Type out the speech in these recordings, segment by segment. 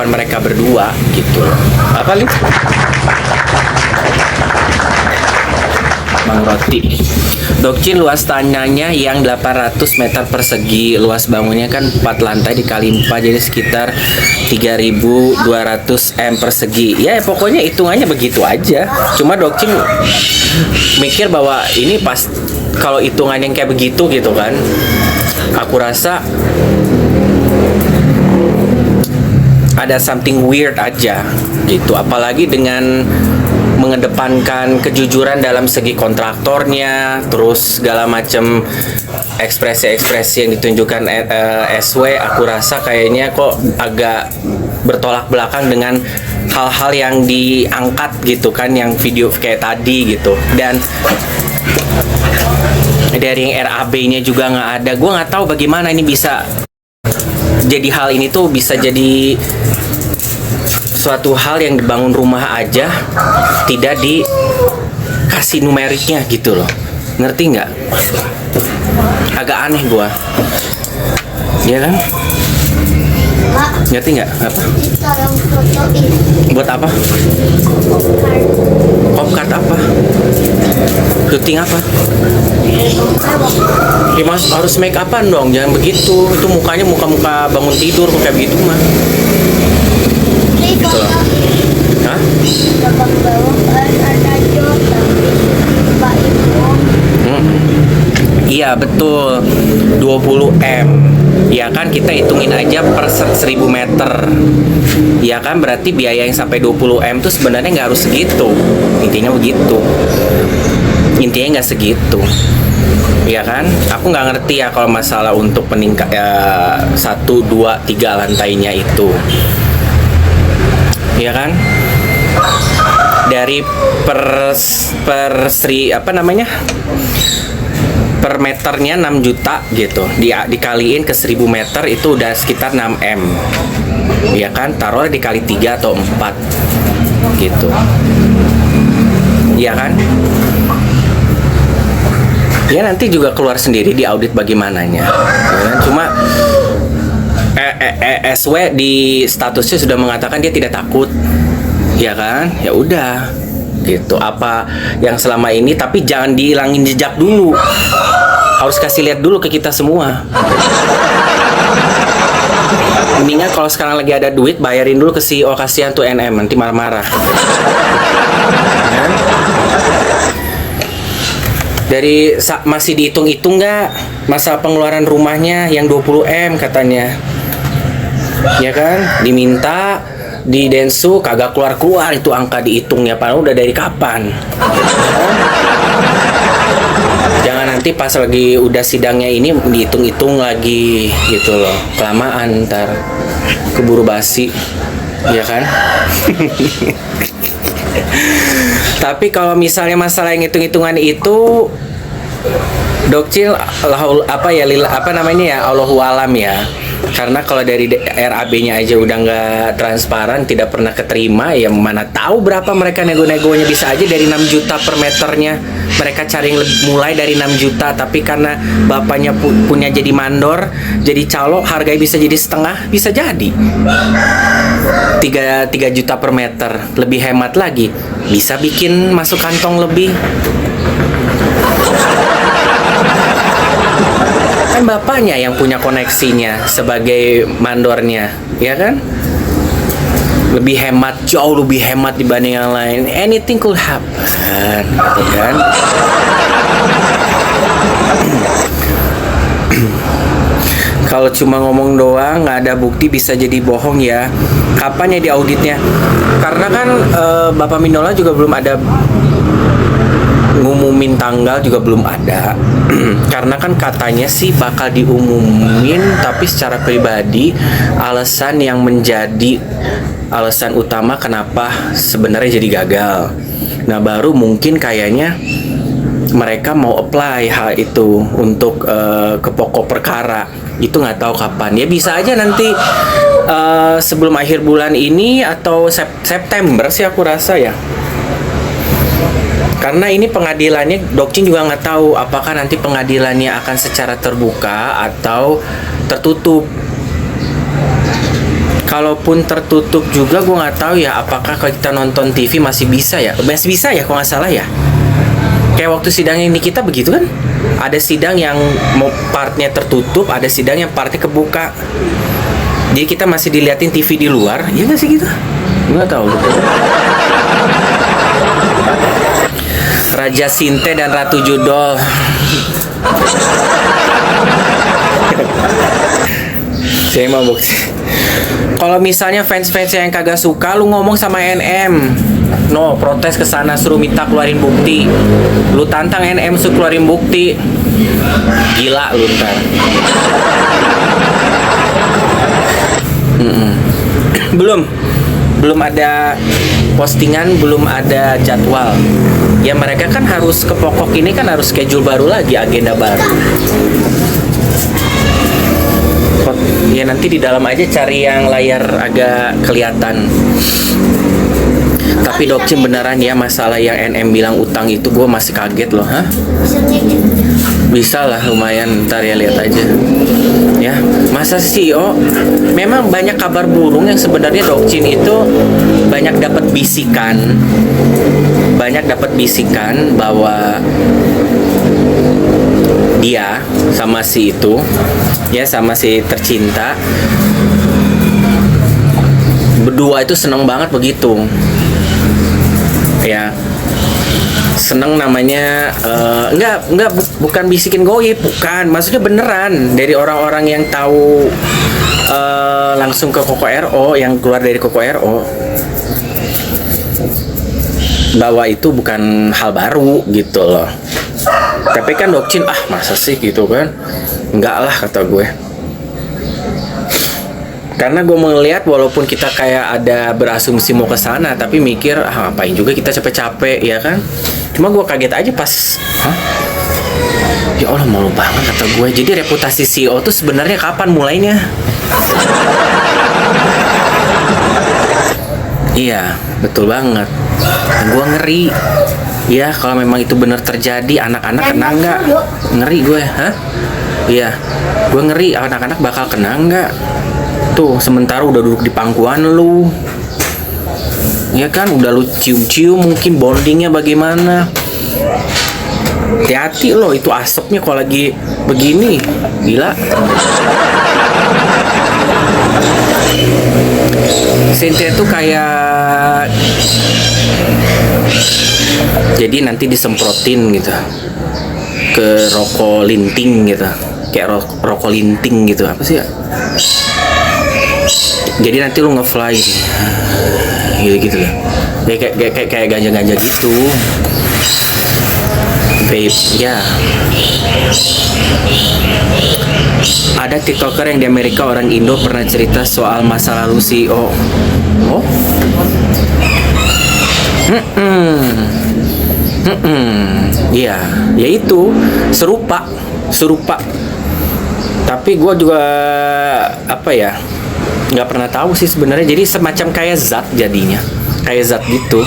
kehidupan mereka berdua gitu. Apa Lin? Bang Roti. Dokcin luas tanahnya yang 800 meter persegi, luas bangunnya kan 4 lantai dikali 4 jadi sekitar 3.200 m persegi. Ya pokoknya hitungannya begitu aja. Cuma Dokcin mikir bahwa ini pas kalau hitungan yang kayak begitu gitu kan, aku rasa ada something weird aja gitu, apalagi dengan mengedepankan kejujuran dalam segi kontraktornya, terus segala macam ekspresi-ekspresi yang ditunjukkan SW, aku rasa kayaknya kok agak bertolak belakang dengan hal-hal yang diangkat gitu kan, yang video kayak tadi gitu. Dan dari yang RAB-nya juga nggak ada. Gue nggak tahu bagaimana ini bisa jadi, hal ini tuh bisa jadi suatu hal yang dibangun rumah aja tidak dikasih numeriknya gitu loh, ngerti nggak? Agak aneh gua, ya kan? Ngerti nggak? Apa? Buat apa? Popcard apa? Syuting apa? Ya mas harus make upan dong, jangan begitu. Itu mukanya muka-muka bangun tidur kayak begitu mah. Gitu loh. Hah? Iya betul, 20 M. Ya kan kita hitungin aja per 1.000 meter. Ya kan berarti biaya yang sampai 20 M tuh sebenarnya nggak harus segitu. Intinya begitu. Intinya nggak segitu. Ya kan? Aku nggak ngerti ya kalau masalah untuk peningkat 1, 2, 3 lantainya itu. Ya kan? Dari per per meternya 6 juta gitu, dikaliin ke 1.000 meter itu udah sekitar 6 M. Ya kan, taruhlah dikali 3 atau 4 gitu. Ya kan? Ya nanti juga keluar sendiri di audit bagaimananya. Ya kan? Cuma SW di statusnya sudah mengatakan dia tidak takut. Ya kan? Ya udah gitu, apa yang selama ini, tapi jangan dihilangin jejak dulu, harus kasih lihat dulu ke kita semua. Mendingan kalau sekarang lagi ada duit bayarin dulu ke CEO, kasihan tuh NM nanti marah-marah. Dari masih dihitung-hitung nggak masa pengeluaran rumahnya yang 20 M katanya, ya kan, diminta di Densu kagak keluar itu angka dihitungnya, padahal udah dari kapan. Jangan nanti pas lagi udah sidangnya ini dihitung-hitung lagi gitu loh, kelamaan ntar keburu basi, ya kan? Tapi kalau misalnya masalah yang hitung-hitungan itu Dokcil Allahu alam ya. Karena kalau dari RAB-nya aja udah nggak transparan, tidak pernah keterima, ya mana tahu berapa mereka nego-negonya. Bisa aja dari 6 juta per meternya mereka cari mulai dari 6 juta, tapi karena bapaknya punya jadi mandor, jadi calo, harganya bisa jadi setengah, bisa jadi 3 juta per meter, lebih hemat lagi, bisa bikin masuk kantong lebih. Kan bapaknya yang punya koneksinya sebagai mandornya, ya kan? Lebih hemat, jauh lebih hemat dibanding yang lain. Anything could happen, gitu kan? Kalau cuma ngomong doang, nggak ada bukti, bisa jadi bohong ya. Kapan ya di auditnya? Karena kan Bapak Minola juga belum ada ngumumin tanggal, juga belum ada. Karena kan katanya sih bakal diumumin, tapi secara pribadi alasan yang menjadi alasan utama kenapa sebenarnya jadi gagal. Nah baru mungkin kayaknya mereka mau apply hal itu untuk ke pokok perkara. Itu nggak tahu kapan. Ya bisa aja nanti sebelum akhir bulan ini atau September sih aku rasa ya. Karena ini pengadilannya, Dokcin juga nggak tahu apakah nanti pengadilannya akan secara terbuka atau tertutup. Kalaupun tertutup juga gue nggak tahu ya apakah kalau kita nonton TV masih bisa ya kalau nggak salah ya. Kayak waktu sidang ini kita begitu kan, ada sidang yang mau partnya tertutup, ada sidang yang partnya kebuka. Jadi kita masih diliatin TV di luar, ya nggak sih gitu? Nggak tahu. Raja Sinte dan Ratu Judol. Saya mau bukti. Kalau misalnya fans-fans yang kagak suka, lu ngomong sama NM. No, protes ke sana, suruh minta keluarin bukti. Lu tantang NM suruh keluarin bukti. Gila lu ntar. Belum ada postingan, belum ada jadwal. Ya mereka kan harus ke pokok ini kan harus schedule baru lagi, agenda baru. Ya nanti di dalam aja cari yang layar agak kelihatan. Tapi Dokcin beneran ya, masalah yang NM bilang utang itu gue masih kaget loh. Hah? Bisa lah lumayan, ntar ya lihat aja. Ya, masa sih memang banyak kabar burung yang sebenarnya Dokcin itu banyak dapat bisikan. Banyak dapat bisikan bahwa dia sama si itu, ya sama si tercinta, berdua itu seneng banget begitu. Ya, seneng namanya bukan bisikin goib, bukan, maksudnya beneran dari orang-orang yang tahu langsung ke Koko RO, yang keluar dari Koko RO, bahwa itu bukan hal baru gitu loh. Tapi kan Dokcin, masa sih gitu kan, enggak lah kata gue. Karena gue melihat walaupun kita kayak ada berasumsi mau ke sana, tapi mikir ngapain juga kita capek-capek ya kan. Cuma gue kaget aja pas ya Allah malu banget kata gue. Jadi reputasi CEO tuh sebenarnya kapan mulainya? Iya betul banget. Dan gue ngeri ya kalau memang itu benar terjadi, anak-anak kena nggak? Ngeri gue. Iya gue ngeri anak-anak bakal kena nggak. Tuh sementara udah duduk di pangkuan lu, ya kan, udah lu cium-cium mungkin bondingnya bagaimana. Hati-hati loh, itu asapnya kalau lagi begini gila. Cynthia tuh kayak jadi nanti disemprotin gitu ke rokok linting gitu, kayak rokok linting gitu, apa sih ya? Jadi nanti lu nge-fly gitu lah. Ya kayak ganja-ganja gitu. Vape ya. Ada TikToker yang di Amerika orang Indo pernah cerita soal masa lalu CEO. Iya, ya itu serupa. Tapi gue juga nggak pernah tahu sih sebenarnya. Jadi semacam kayak zat jadinya, kayak zat gitu.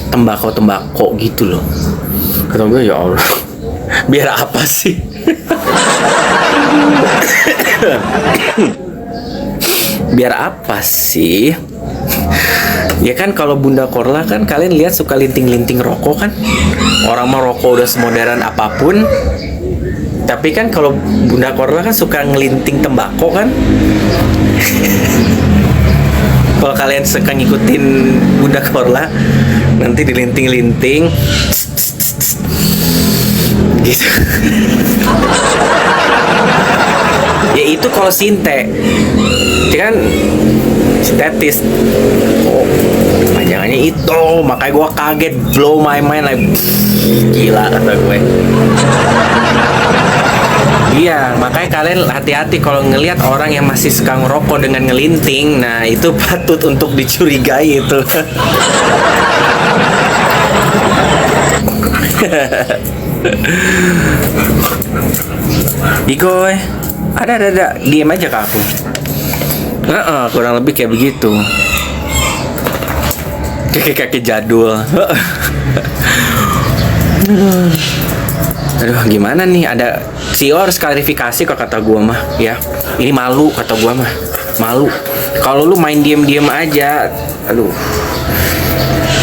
Tembakau gitu loh. Kata gue ya Allah, biar apa sih? Biar apa sih? Ya kan kalau Bunda Korla kan kalian lihat suka linting-linting rokok kan. Orang mau rokok udah semodern apapun. Tapi kan kalau Bunda Korla kan suka ngelinting tembakau kan. Kalau kalian suka ngikutin Bunda Korla, nanti dilinting-linting gitu. Ya itu kalau sinte, kan sintetis. Panjangannya itu, makanya gue kaget, blow my mind, like gila kata gue. Iya, makanya kalian hati-hati kalau ngelihat orang yang masih suka ngerokok dengan ngelinting. Nah, itu patut untuk dicurigai itu. Igoy, ada, diem aja ke aku. Kurang lebih kayak begitu. Kakek jadul. Aduh, gimana nih, ada CEO harus klarifikasi kok kata gua mah ya. Ini malu kata gua mah. Malu. Kalau lu main diem-diem aja, aduh.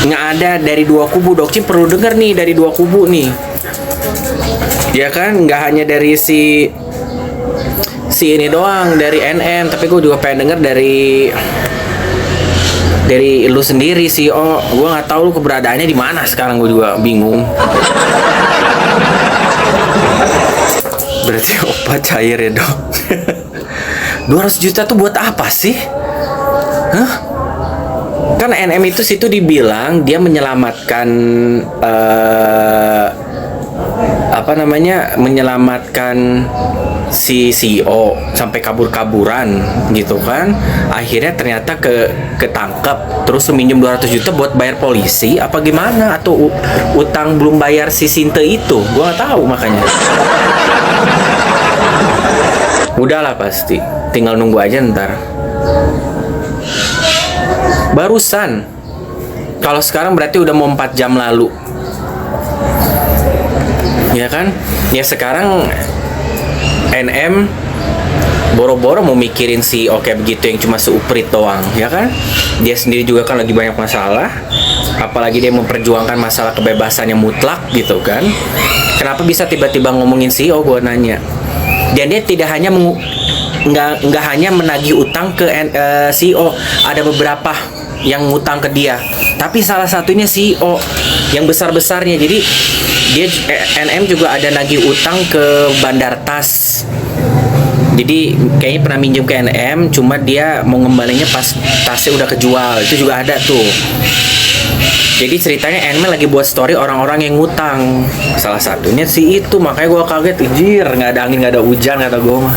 Nggak ada dari dua kubu. Dokcin perlu denger nih dari dua kubu nih. Ya kan, nggak hanya dari si ini doang, dari NM, tapi gue juga pengen denger dari lu sendiri sih. Oh, gue nggak tahu lu keberadaannya di mana sekarang, gue juga bingung. Berarti obat cair ya dong. 200 juta tuh buat apa sih? Hah? Kan NM itu situ dibilang dia menyelamatkan menyelamatkan si CEO sampai kabur-kaburan gitu kan. Akhirnya ternyata ketangkep, terus minjem 200 juta buat bayar polisi apa gimana, atau utang belum bayar si Sinte itu. Gua nggak tahu makanya. Udahlah pasti, tinggal nunggu aja ntar. Barusan. Kalau sekarang berarti udah mau 4 jam lalu. Ya kan? Ya sekarang NM boro-boro mau mikirin si oke begitu yang cuma seuprit doang, ya kan? Dia sendiri juga kan lagi banyak masalah. Apalagi dia memperjuangkan masalah kebebasan yang mutlak gitu kan. Kenapa bisa tiba-tiba ngomongin CEO, gue nanya. Dan dia tidak hanya nggak hanya menagih utang ke CEO, ada beberapa yang ngutang ke dia, tapi salah satunya CEO yang besar-besarnya. Jadi dia NM juga ada nagih utang ke Bandar Tas. Jadi kayaknya pernah minjem ke NM, cuma dia mau ngembalinya pas tasnya udah kejual. Itu juga ada tuh. Jadi ceritanya NM lagi buat story orang-orang yang ngutang. Salah satunya si itu, makanya gue kaget. Anjir, nggak ada angin, nggak ada hujan kata gue mah.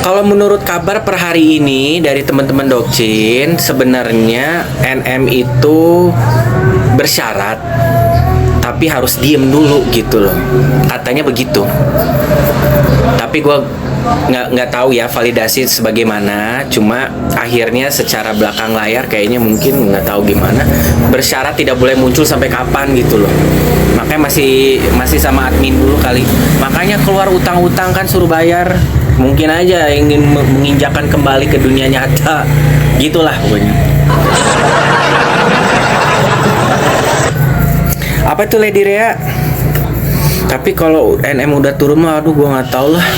Kalau menurut kabar per hari ini dari teman-teman Dokcin, sebenarnya NM itu bersyarat tapi harus diem dulu gitu loh, katanya begitu. Tapi gue nggak tahu ya validasi sebagaimana, cuma akhirnya secara belakang layar kayaknya mungkin nggak tahu gimana, bersyarat tidak boleh muncul sampai kapan gitu loh. Makanya masih sama admin dulu kali, makanya keluar utang-utang kan suruh bayar. Mungkin aja ingin menginjakan kembali ke dunia nyata, gitulah pokoknya. Apa itu Lady Rea? Tapi kalau NM udah turun mah, aduh gua nggak tahu lah.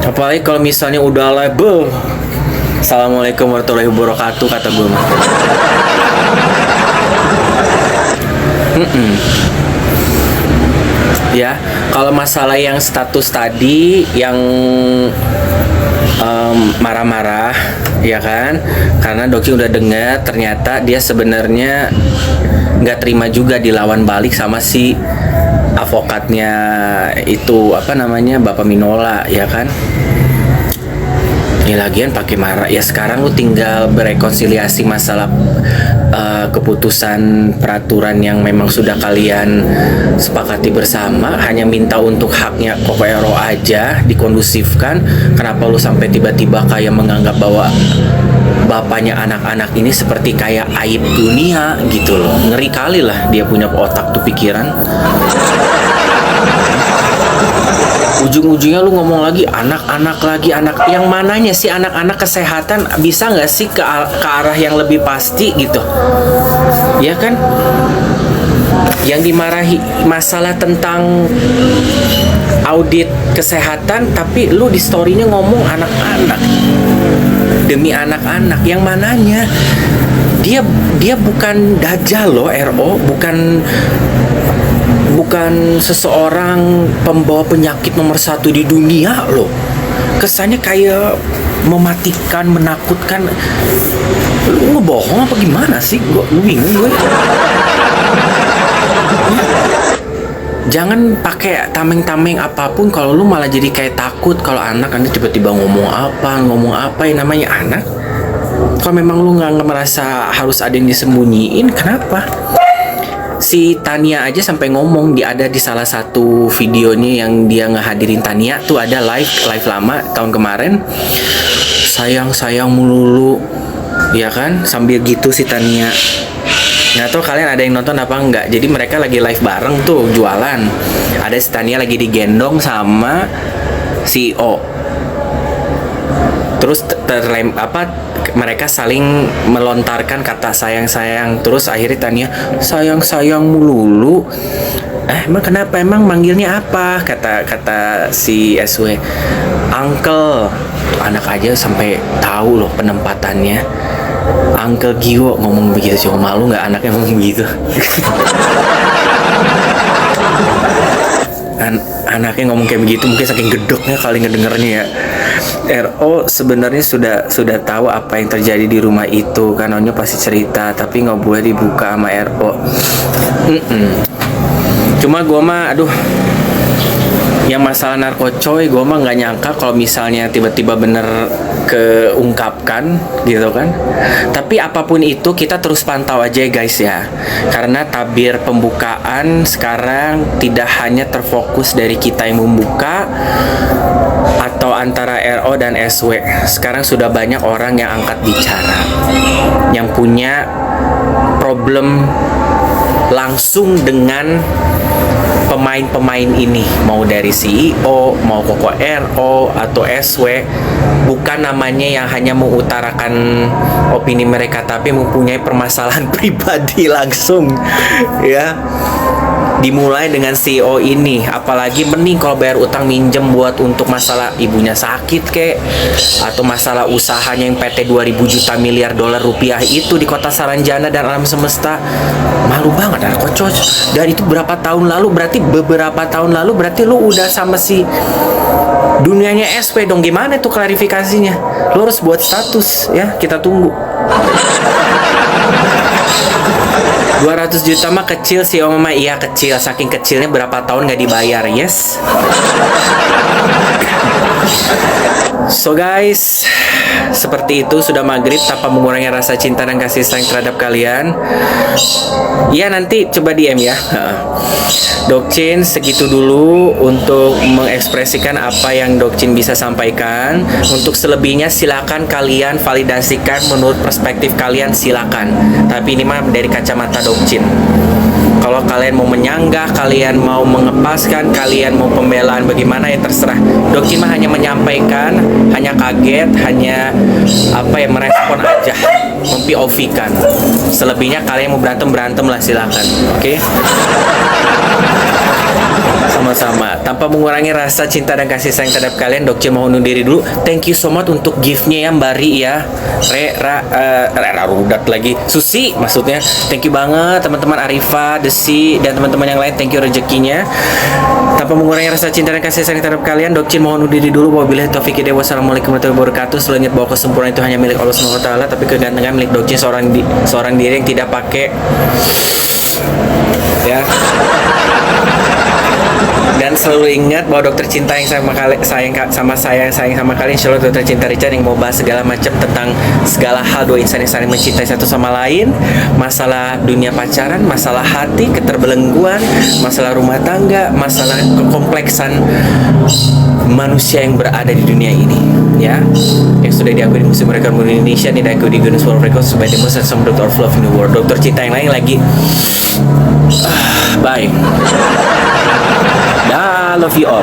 Apalagi kalau misalnya udah live, Assalamualaikum warahmatullahi wabarakatuh kata gue mah. Ya, kalau masalah yang status tadi yang marah-marah, ya kan? Karena Doki udah dengar ternyata dia sebenarnya nggak terima juga dilawan balik sama si avokatnya itu, apa namanya, Bapak Minola, ya kan? Ya lagian pakai marah. Ya sekarang lu tinggal berekonsiliasi masalah keputusan peraturan yang memang sudah kalian sepakati bersama. Hanya minta untuk haknya Kokoero aja dikondusifkan. Kenapa lu sampai tiba-tiba kayak menganggap bahwa bapaknya anak-anak ini seperti kayak aib dunia gitu loh. Ngeri kali lah dia punya otak tuh, pikiran. Ujung-ujungnya lu ngomong lagi anak-anak lagi, anak yang mananya sih? Anak-anak kesehatan bisa nggak sih ke arah yang lebih pasti gitu, ya kan? Yang dimarahi masalah tentang audit kesehatan, tapi lu di story-nya ngomong anak-anak. Demi anak-anak yang mananya? Dia bukan dajjal loh, RO, bukan seseorang pembawa penyakit nomor 1 di dunia loh. Kesannya kayak mematikan, menakutkan. Lu bohong apa gimana sih? Gue bingung gue. Jangan pakai tameng-tameng apapun kalau lu malah jadi kayak takut kalau anak nanti tiba-tiba ngomong apa yang namanya anak. Kalau memang lu nggak merasa harus ada yang disembunyiin, kenapa? Si Tania aja sampai ngomong, dia ada di salah satu videonya yang dia ngehadirin Tania tuh, ada live lama tahun kemarin, sayang melulu, ya kan, sambil gitu si Tania. Nggak tahu kalian ada yang nonton apa enggak. Jadi mereka lagi live bareng tuh jualan. Ada si Tania lagi digendong sama CEO. Terus mereka saling melontarkan kata sayang-sayang. Terus akhirnya Tania, sayang-sayang melulu. Emang kenapa? Emang manggilnya apa? Kata si SW. Uncle. Anak aja sampai tahu loh penempatannya. Uncle Gio ngomong begitu sih. Malu nggak anaknya ngomong begitu? Anaknya ngomong kayak begitu mungkin saking gedoknya kali ngedengernya ya. RO sebenarnya sudah tahu apa yang terjadi di rumah itu, kan Onyo pasti cerita, tapi nggak boleh dibuka sama RO. Cuma gue mah aduh, yang masalah narkocoy gue mah nggak nyangka kalau misalnya tiba-tiba bener keungkapkan gitu kan. Tapi apapun itu kita terus pantau aja guys ya, karena tabir pembukaan sekarang tidak hanya terfokus dari kita yang membuka atau antara RO dan SW. Sekarang sudah banyak orang yang angkat bicara, yang punya problem langsung dengan pemain-pemain ini, mau dari CEO, mau Koko RO atau SW, bukan namanya yang hanya mengutarakan opini mereka, tapi mempunyai permasalahan pribadi langsung, ya. Dimulai dengan CEO ini, apalagi mending kalau bayar utang minjem buat untuk masalah ibunya sakit kek, atau masalah usahanya yang PT 2000 juta miliar dolar rupiah itu di kota Saranjana dan alam semesta. Malu banget ada kocok. Dan itu beberapa tahun lalu berarti lu udah sama si dunianya SP dong. Gimana itu klarifikasinya? Lu harus buat status ya, kita tunggu. 200 juta mah kecil sih Om Mama. Iya kecil, saking kecilnya berapa tahun nggak dibayar. Yes. So guys, seperti itu sudah maghrib tanpa mengurangi rasa cinta dan kasih sayang terhadap kalian. Ya nanti coba DM ya. Dokcin segitu dulu untuk mengekspresikan apa yang Dokcin bisa sampaikan. Untuk selebihnya silakan kalian validasikan menurut perspektif kalian, silakan. Tapi ini mah dari kacamata Dokcin. Kalau kalian mau menyanggah, kalian mau mengepaskan, kalian mau pembelaan bagaimana ya terserah. Dokcin mah hanya menyampaikan, hanya kaget, hanya merespon aja, mempi-ovikan. Selebihnya kalian mau berantem lah silakan. Oke? Sama-sama. Tanpa mengurangi rasa cinta dan kasih sayang terhadap kalian, Dokcin mau undur diri dulu. Thank you so much untuk gift-nya ya Mbak Ri ya. Rudat lagi. Susi maksudnya. Thank you banget teman-teman Arifa, Desi dan teman-teman yang lain. Thank you rezekinya. Tanpa mengurangi rasa cinta dan kasih sayang terhadap kalian, Dokcin mau undur diri dulu. Wabillahi taufiq hidayah. Wassalamualaikum warahmatullahi wabarakatuh. Selalu ingat bahwa kesempurnaan itu hanya milik Allah Subhanahu wa taala, tapi kegantengan milik Dokcin seorang diri yang tidak pakai ya. Dan selalu ingat bahwa dokter cinta yang sayang sama kalian, insya Allah dokter cinta Richard yang mau bahas segala macam tentang segala hal dua insan yang saling mencintai satu sama lain, masalah dunia pacaran, masalah hati, keterbelengguan, masalah rumah tangga, masalah kekompleksan manusia yang berada di dunia ini, ya, yang sudah diakui di Museum Rekor Muri Indonesia, dan diakui di Guinness World Records sebagai the most handsome doctor of love in the world. Dokter cinta yang lain lagi. Bye. I love you all.